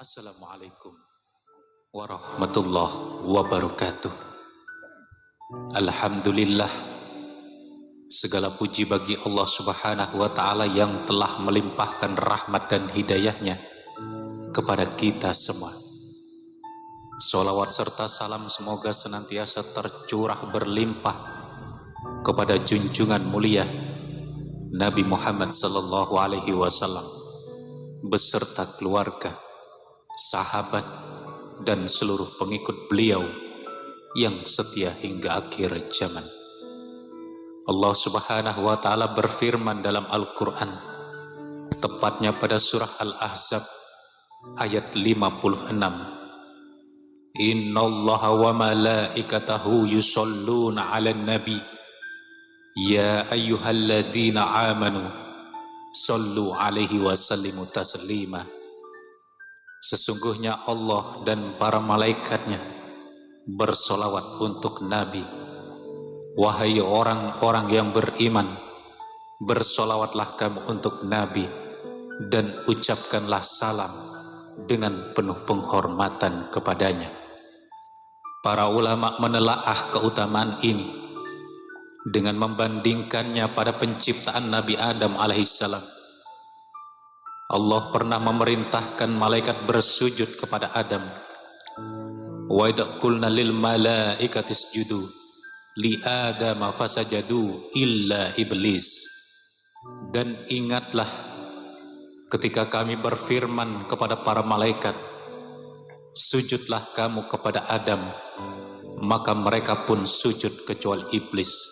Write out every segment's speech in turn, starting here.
Assalamualaikum warahmatullahi wabarakatuh. Alhamdulillah, segala puji bagi Allah subhanahu wa ta'ala yang telah melimpahkan rahmat dan hidayahnya kepada kita semua. Sholawat serta salam semoga senantiasa tercurah berlimpah kepada junjungan mulia Nabi Muhammad sallallahu alaihi wasallam beserta keluarga, sahabat, dan seluruh pengikut beliau yang setia hingga akhir zaman. Allah subhanahu wa ta'ala berfirman dalam Al-Quran, tepatnya pada surah Al-Ahzab ayat 56. Innallaha wa malaikatahu yusholluna 'alan nabi ya ayyuhalladzina amanu shollu 'alaihi wa sallimu taslima. Sesungguhnya Allah dan para malaikatnya bersolawat untuk Nabi. Wahai orang-orang yang beriman, bersolawatlah kamu untuk Nabi dan ucapkanlah salam dengan penuh penghormatan kepadanya. Para ulama menelaah keutamaan ini dengan membandingkannya pada penciptaan Nabi Adam alaihissalam. Allah pernah memerintahkan malaikat bersujud kepada Adam. Wa idza qulna lil malaikati isjudu li Adam fasajadu illa iblis. Dan ingatlah ketika kami berfirman kepada para malaikat, sujudlah kamu kepada Adam, maka mereka pun sujud kecuali iblis.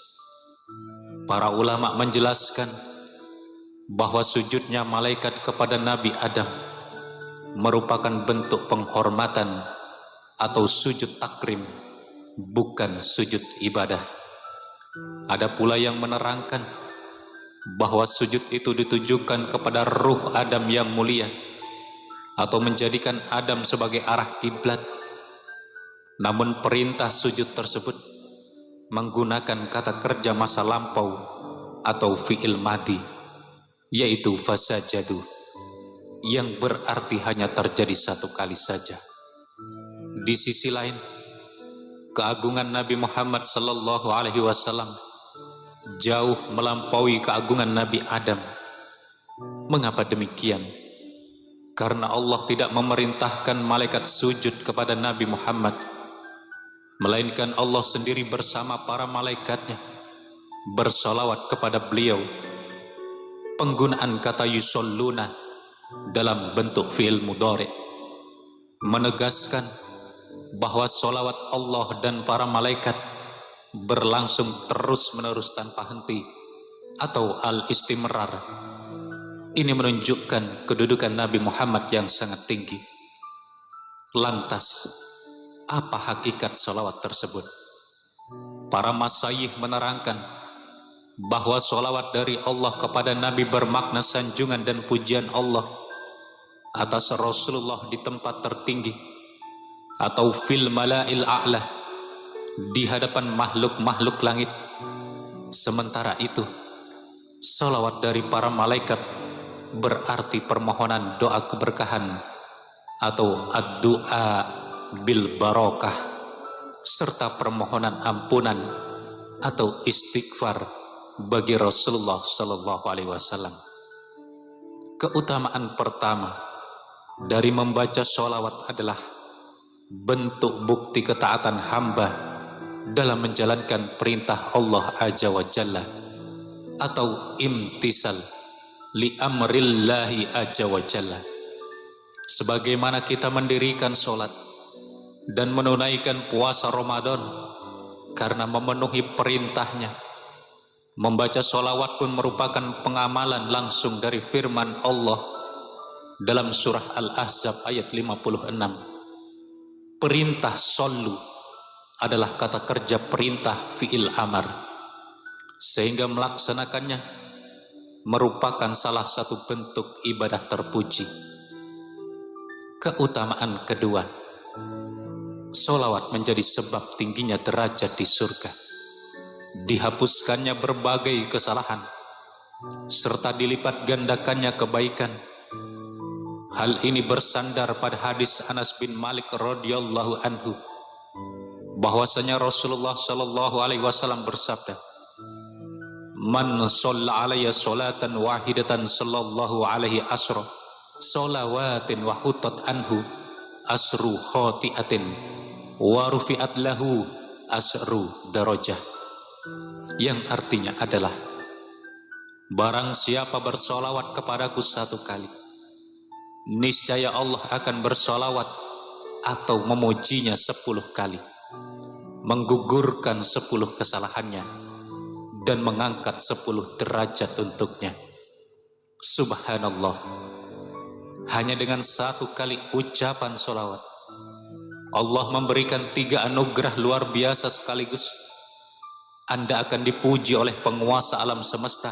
Para ulama menjelaskan bahwa sujudnya malaikat kepada Nabi Adam merupakan bentuk penghormatan atau sujud takrim, bukan sujud ibadah. Ada pula yang menerangkan bahwa sujud itu ditujukan kepada ruh Adam yang mulia atau menjadikan Adam sebagai arah kiblat. Namun perintah sujud tersebut menggunakan kata kerja masa lampau atau fi'il madi, yaitu fasajadu, yang berarti hanya terjadi satu kali saja. Di sisi lain, keagungan Nabi Muhammad sallallahu alaihi wasallam jauh melampaui keagungan Nabi Adam. Mengapa demikian? Karena Allah tidak memerintahkan malaikat sujud kepada Nabi Muhammad, melainkan Allah sendiri bersama para malaikatnya bersolawat kepada beliau. Penggunaan kata yusolluna dalam bentuk fi'il mudhari menegaskan bahwa solawat Allah dan para malaikat berlangsung terus-menerus tanpa henti atau al-istimrar. Ini menunjukkan kedudukan Nabi Muhammad yang sangat tinggi. Lantas, apa hakikat solawat tersebut? Para masyayikh menerangkan bahwa solawat dari Allah kepada Nabi bermakna sanjungan dan pujian Allah atas Rasulullah di tempat tertinggi atau fil mala'il a'la, di hadapan makhluk-makhluk langit. Sementara itu, solawat dari para malaikat berarti permohonan doa keberkahan atau ad-du'a bil barokah, serta permohonan ampunan atau istighfar bagi Rasulullah sallallahu alaihi wasallam. Keutamaan pertama dari membaca sholawat adalah bentuk bukti ketaatan hamba dalam menjalankan perintah Allah azza wa jalla atau imtisal li amrillahi azza wa jalla. Sebagaimana kita mendirikan sholat dan menunaikan puasa Ramadan karena memenuhi perintahnya, membaca sholawat pun merupakan pengamalan langsung dari firman Allah dalam surah Al-Ahzab ayat 56. Perintah shollu adalah kata kerja perintah fi'il amar, sehingga melaksanakannya merupakan salah satu bentuk ibadah terpuji. Keutamaan kedua, sholawat menjadi sebab tingginya derajat di surga, dihapuskannya berbagai kesalahan, serta dilipat gandakannya kebaikan. Hal ini bersandar pada hadis Anas bin Malik radhiyallahu anhu, bahwasanya Rasulullah sallallahu alaihi wasallam bersabda, "Man shalla alayya sholatan wahidatan sallallahu alaihi asra sholawatin wa hutat anhu asru khati'atin wa rufi'at lahu asru darajah." Yang artinya adalah, barang siapa bersolawat kepadaku 1 kali, niscaya Allah akan bersolawat atau memujinya 10 kali, menggugurkan 10 kesalahannya, dan mengangkat 10 derajat untuknya. Subhanallah, hanya dengan 1 kali ucapan solawat, Allah memberikan 3 anugerah luar biasa sekaligus. Anda akan dipuji oleh penguasa alam semesta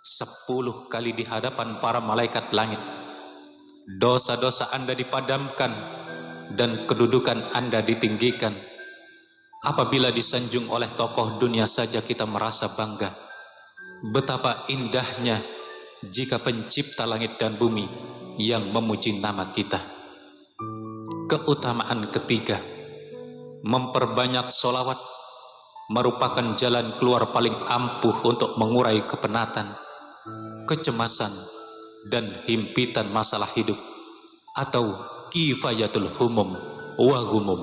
10 kali di hadapan para malaikat langit. Dosa-dosa Anda dipadamkan dan kedudukan Anda ditinggikan. Apabila disanjung oleh tokoh dunia saja kita merasa bangga. Betapa indahnya jika pencipta langit dan bumi yang memuji nama kita. Keutamaan ketiga, memperbanyak solawat merupakan jalan keluar paling ampuh untuk mengurai kepenatan, kecemasan, dan himpitan masalah hidup, atau kifayatul humum wa humum.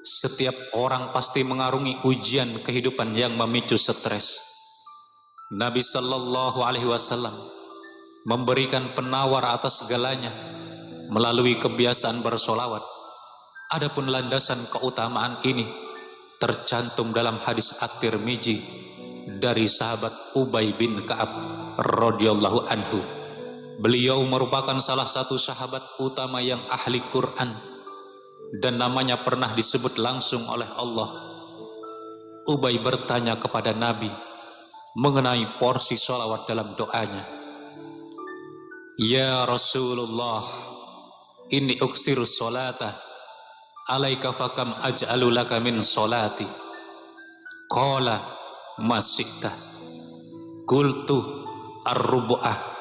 Setiap orang pasti mengarungi ujian kehidupan yang memicu stres. Nabi sallallahu alaihi wasallam memberikan penawar atas segalanya melalui kebiasaan bersolawat. Adapun landasan keutamaan ini tercantum dalam hadis At-Tirmizi dari sahabat Ubay bin Ka'ab radhiyallahu anhu. Beliau merupakan salah satu sahabat utama yang ahli Quran dan namanya pernah disebut langsung oleh Allah. Ubay bertanya kepada Nabi mengenai porsi sholawat dalam doanya. "Ya Rasulullah, inni uksiru sholata alaika fakam aj'alu laka min sholati?" Qala masikta. Qultu ar-rubu'ah.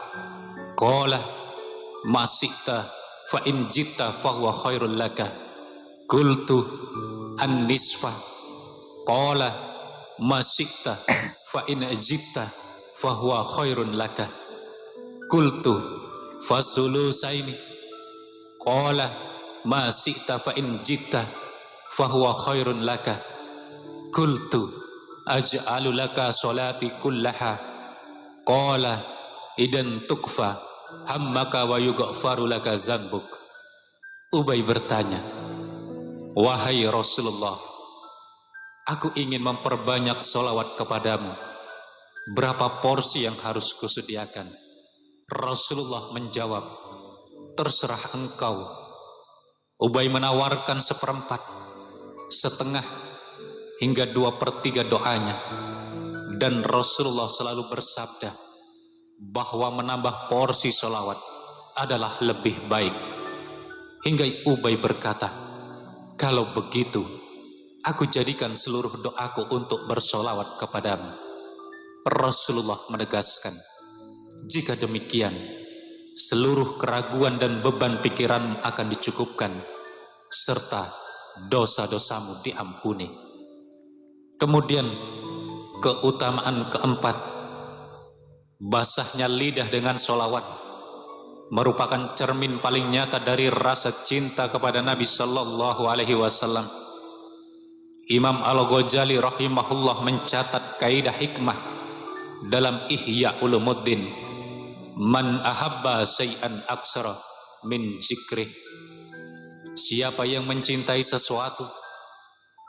Qala masikta fa in jitta fahuwa khairul laka. Qultu an-nisfa. Qala masikta fa in jitta fahuwa khairun laka. Qultu fasulusaini. Qala masikta fa in jitta fahuwa khairun laka. Qultu aj'alu laka sholati kullaha. Qala idan tukfa hammaka wa yughfaru laka zanbuk. Ubay bertanya, "Wahai Rasulullah, aku ingin memperbanyak sholawat kepadamu. Berapa porsi yang harus kusediakan?" Rasulullah menjawab, "Terserah engkau." Ubay menawarkan 1/4, setengah, hingga 2/3 doanya. Dan Rasulullah selalu bersabda bahwa menambah porsi sholawat adalah lebih baik. Hingga Ubay berkata, "Kalau begitu, aku jadikan seluruh doaku untuk bersolawat kepadamu." Rasulullah menegaskan, "Jika demikian, seluruh keraguan dan beban pikiranmu akan dicukupkan, serta dosa-dosamu diampuni." Kemudian keutamaan keempat, basahnya lidah dengan solawat merupakan cermin paling nyata dari rasa cinta kepada Nabi sallallahu alaihi wasallam. Imam Al-Ghazali rahimahullah mencatat kaidah hikmah dalam Ihya Ulumuddin, "Man ahabba syai'an aksara min zikrih." Siapa yang mencintai sesuatu,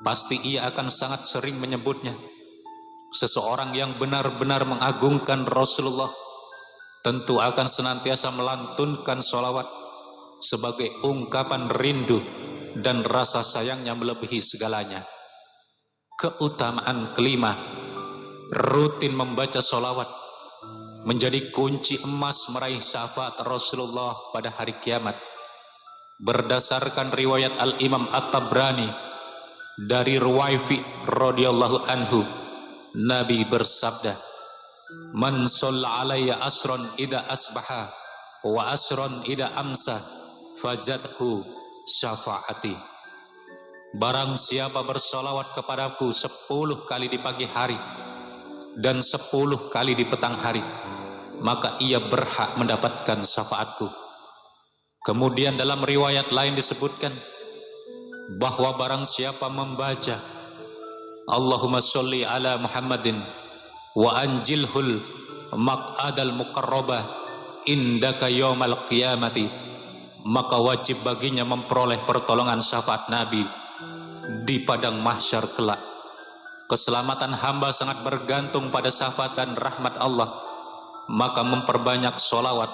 pasti ia akan sangat sering menyebutnya. Seseorang yang benar-benar mengagungkan Rasulullah tentu akan senantiasa melantunkan sholawat sebagai ungkapan rindu dan rasa sayangnya melebihi segalanya. Keutamaan kelima, rutin membaca sholawat menjadi kunci emas meraih syafaat Rasulullah pada hari kiamat. Berdasarkan riwayat Al-Imam At-Tabrani dari Ruwaifi radhiyallahu anhu, Nabi bersabda, "Man shalla alayya asron idza asbaha wa asron ida amsa fazathu syafaati. Barang siapa bersolawat kepadaku 10 kali di pagi hari dan 10 kali di petang hari, maka ia berhak mendapatkan syafaatku. Kemudian dalam riwayat lain disebutkan bahwa barang siapa membaca Allahumma sholli ala Muhammadin wa anjilhul maq'adal muqarrabah indaka yaumal qiyamati, maka wajib baginya memperoleh pertolongan syafaat Nabi di padang mahsyar kelak. Keselamatan hamba sangat bergantung pada syafaat dan rahmat Allah, maka memperbanyak sholawat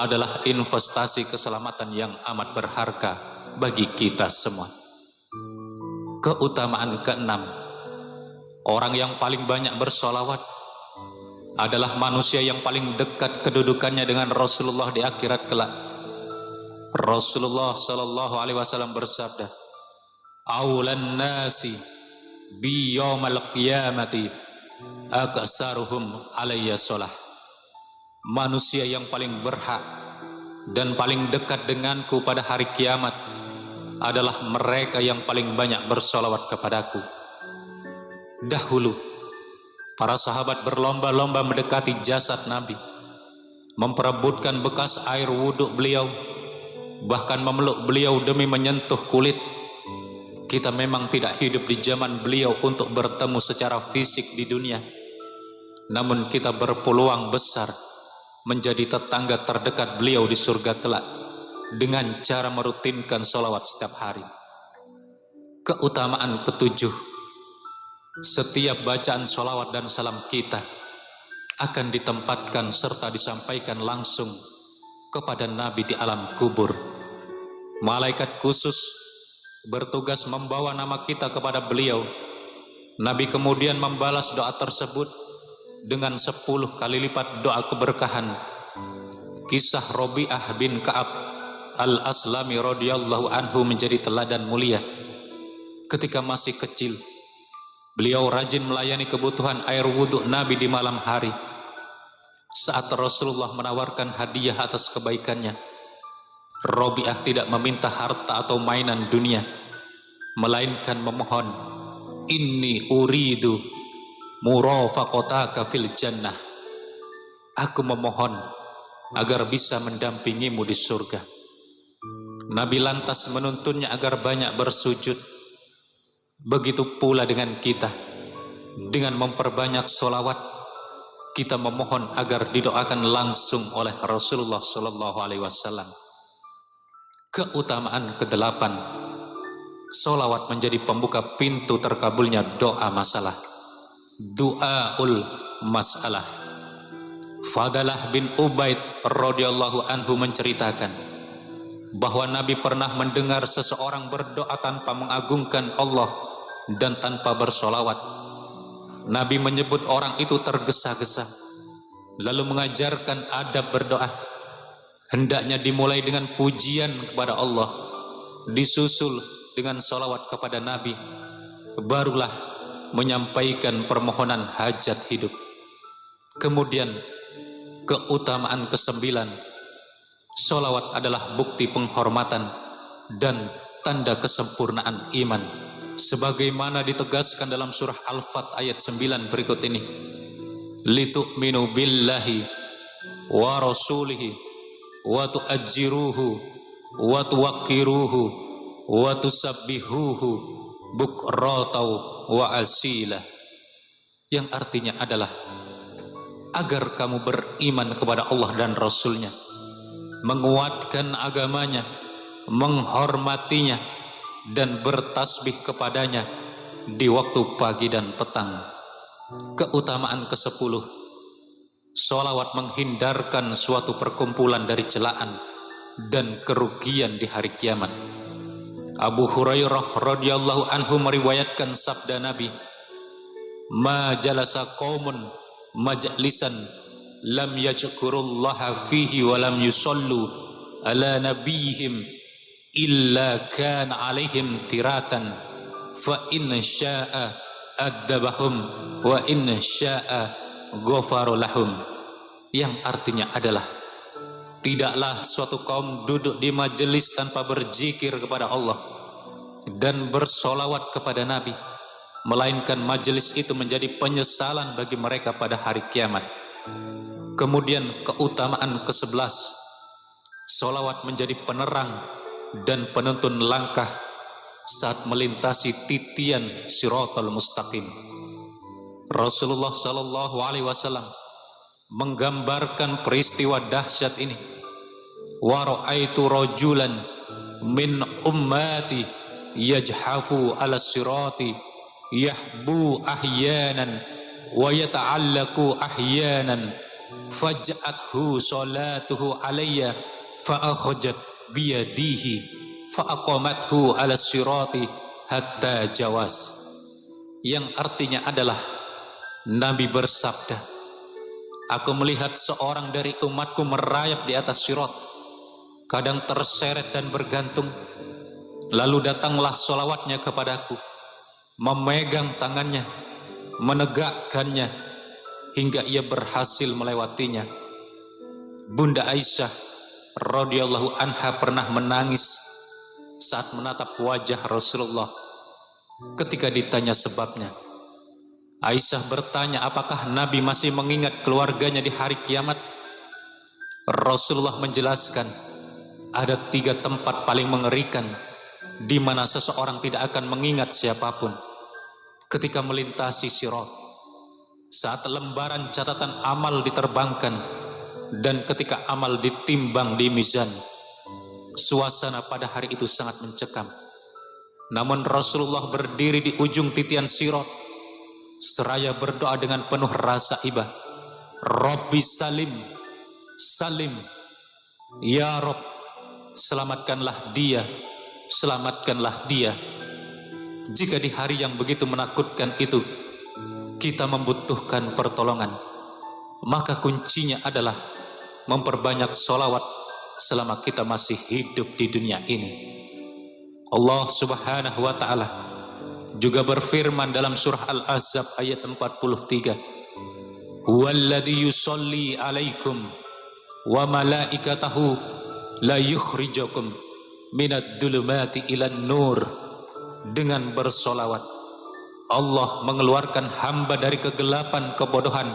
adalah investasi keselamatan yang amat berharga bagi kita semua. Keutamaan keenam, orang yang paling banyak bersolawat adalah manusia yang paling dekat kedudukannya dengan Rasulullah di akhirat kelak. Rasulullah sallallahu alaihi wasallam bersabda, "Aulan nasi bi yaumal qiyamati aksaruhum alayya shalah." Manusia yang paling berhak dan paling dekat denganku pada hari kiamat adalah mereka yang paling banyak bersolawat kepadaku. Dahulu para sahabat berlomba-lomba mendekati jasad Nabi, memperebutkan bekas air wudhu beliau, bahkan memeluk beliau demi menyentuh kulit. Kita memang tidak hidup di zaman beliau untuk bertemu secara fisik di dunia, namun kita berpeluang besar menjadi tetangga terdekat beliau di surga kelak dengan cara merutinkan sholawat setiap hari. Keutamaan ketujuh, setiap bacaan sholawat dan salam kita akan ditempatkan serta disampaikan langsung kepada Nabi di alam kubur. Malaikat khusus bertugas membawa nama kita kepada beliau. Nabi kemudian membalas doa tersebut dengan 10 kali lipat doa keberkahan. Kisah Robi'ah bin Ka'ab al-Aslami radhiyallahu anhu menjadi teladan mulia. Ketika masih kecil, beliau rajin melayani kebutuhan air wudhu Nabi di malam hari. Saat Rasulullah menawarkan hadiah atas kebaikannya, Robi'ah tidak meminta harta atau mainan dunia, melainkan memohon, "Inni uridu murafaqataka fil jannah." Aku memohon agar bisa mendampingimu di surga. Nabi lantas menuntunnya agar banyak bersujud. Begitu pula dengan kita, dengan memperbanyak sholawat, kita memohon agar didoakan langsung oleh Rasulullah sallallahu alaihi wasallam. Keutamaan kedelapan, sholawat menjadi pembuka pintu terkabulnya doa masalah, du'aul masalah. Fadalah bin Ubaid radhiyallahu anhu menceritakan bahwa Nabi pernah mendengar seseorang berdoa tanpa mengagungkan Allah dan tanpa bersolawat. Nabi menyebut orang itu tergesa-gesa, lalu mengajarkan adab berdoa. Hendaknya dimulai dengan pujian kepada Allah, disusul dengan solawat kepada Nabi, barulah menyampaikan permohonan hajat hidup. Kemudian keutamaan kesembilan, solawat adalah bukti penghormatan dan tanda kesempurnaan iman, sebagaimana ditegaskan dalam surah Al-Fat ayat 9 berikut ini. Litu'minu billahi wa rasulihi wa tu'ajjiruhu wa tuwaqqiruhu wa tusabbihuhu bukratan wa asila, yang artinya adalah agar kamu beriman kepada Allah dan Rasulnya, menguatkan agamanya, menghormatinya, dan bertasbih kepadanya di waktu pagi dan petang. Keutamaan ke-10, sholawat menghindarkan suatu perkumpulan dari celaan dan kerugian di hari kiamat. Abu Hurairah radhiyallahu anhu meriwayatkan sabda Nabi, "Ma jalasa qaumun majlisan lam yadhkurullaha fihi wa lam yusallu ala nabiyihim illa kana alaihim tiratan fa in syaa'a addabahum wa in syaa'a ghafara lahum." Yang artinya adalah tidaklah suatu kaum duduk di majelis tanpa berzikir kepada Allah dan bersolawat kepada Nabi, melainkan majelis itu menjadi penyesalan bagi mereka pada hari kiamat. Kemudian keutamaan ke-11, solawat menjadi penerang dan penuntun langkah saat melintasi titian Shiratal Mustaqim. Rasulullah sallallahu alaihi wasallam menggambarkan peristiwa dahsyat ini. Wa ra'aitu rajulan min ummati yajhafu ala sirati yahbu ahyanan wa yata'allaku ahyanan faj'athu salatuhu alayya fa akhajat biyadihi fa aqamathu ala sirati hatta jawas. Yang artinya adalah Nabi bersabda, aku melihat seorang dari umatku merayap di atas sirat, kadang terseret dan bergantung. Lalu datanglah solawatnya kepadaku, memegang tangannya, menegakkannya, hingga ia berhasil melewatinya. Bunda Aisyah radhiyallahu anha pernah menangis saat menatap wajah Rasulullah ketika ditanya sebabnya. Aisyah bertanya, apakah Nabi masih mengingat keluarganya di hari kiamat? Rasulullah menjelaskan, ada 3 tempat paling mengerikan di mana seseorang tidak akan mengingat siapapun: ketika melintasi sirat, saat lembaran catatan amal diterbangkan, dan ketika amal ditimbang di mizan. Suasana pada hari itu sangat mencekam. Namun Rasulullah berdiri di ujung titian sirat seraya berdoa dengan penuh rasa iba, Rabbi salim, salim, ya Rabb, selamatkanlah dia, selamatkanlah dia. Jika di hari yang begitu menakutkan itu kita membutuhkan pertolongan, maka kuncinya adalah memperbanyak sholawat selama kita masih hidup di dunia ini. Allah subhanahu wa ta'ala juga berfirman dalam surah Al-Ahzab ayat 43, Huwallazi yusalli alaikum wa malaikatahu la yukhrijukum minad dhulumati ilan nur. Dengan bersolawat Allah mengeluarkan hamba dari kegelapan kebodohan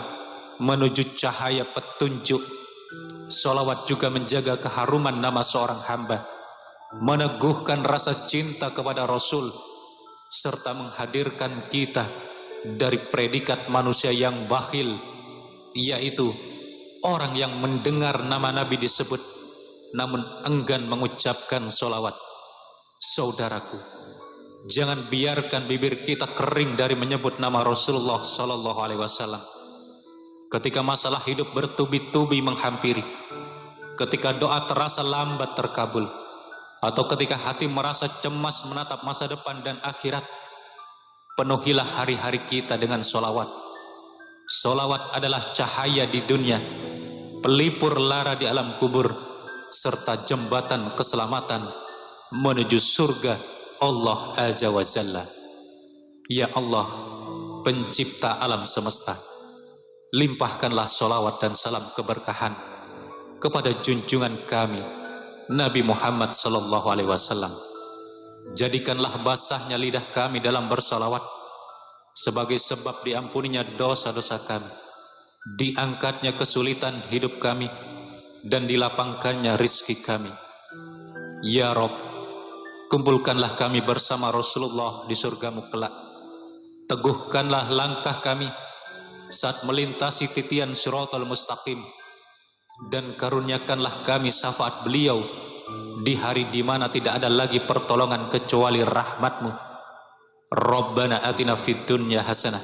menuju cahaya petunjuk. Solawat juga menjaga keharuman nama seorang hamba, meneguhkan rasa cinta kepada Rasul, serta menghadirkan kita dari predikat manusia yang bakhil, yaitu orang yang mendengar nama Nabi disebut namun enggan mengucapkan solawat. Saudaraku, jangan biarkan bibir kita kering dari menyebut nama Rasulullah sallallahu alaihi wasallam. Ketika masalah hidup bertubi-tubi menghampiri, ketika doa terasa lambat terkabul, atau ketika hati merasa cemas menatap masa depan dan akhirat, penuhilah hari-hari kita dengan solawat. Solawat adalah cahaya di dunia, pelipur lara di alam kubur, serta jembatan keselamatan menuju surga Allah Azza wa Jalla. Ya Allah, pencipta alam semesta, limpahkanlah solawat dan salam keberkahan kepada junjungan kami Nabi Muhammad sallallahu alaihi wasallam. Jadikanlah basahnya lidah kami dalam bersolawat sebagai sebab diampuninya dosa-dosa kami, diangkatnya kesulitan hidup kami, dan dilapangkannya rizki kami. Ya Rabb, kumpulkanlah kami bersama Rasulullah di surgamu kelak. Teguhkanlah langkah kami saat melintasi titian Shiratal Mustaqim, dan karuniakanlah kami syafaat beliau di hari di mana tidak ada lagi pertolongan kecuali rahmat-Mu. Rabbana atina fid dunya hasanah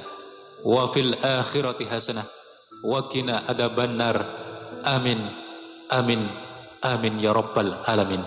wa fil akhirati hasanah wa qina adzabannar. Amin, amin, amin ya rabbal alamin.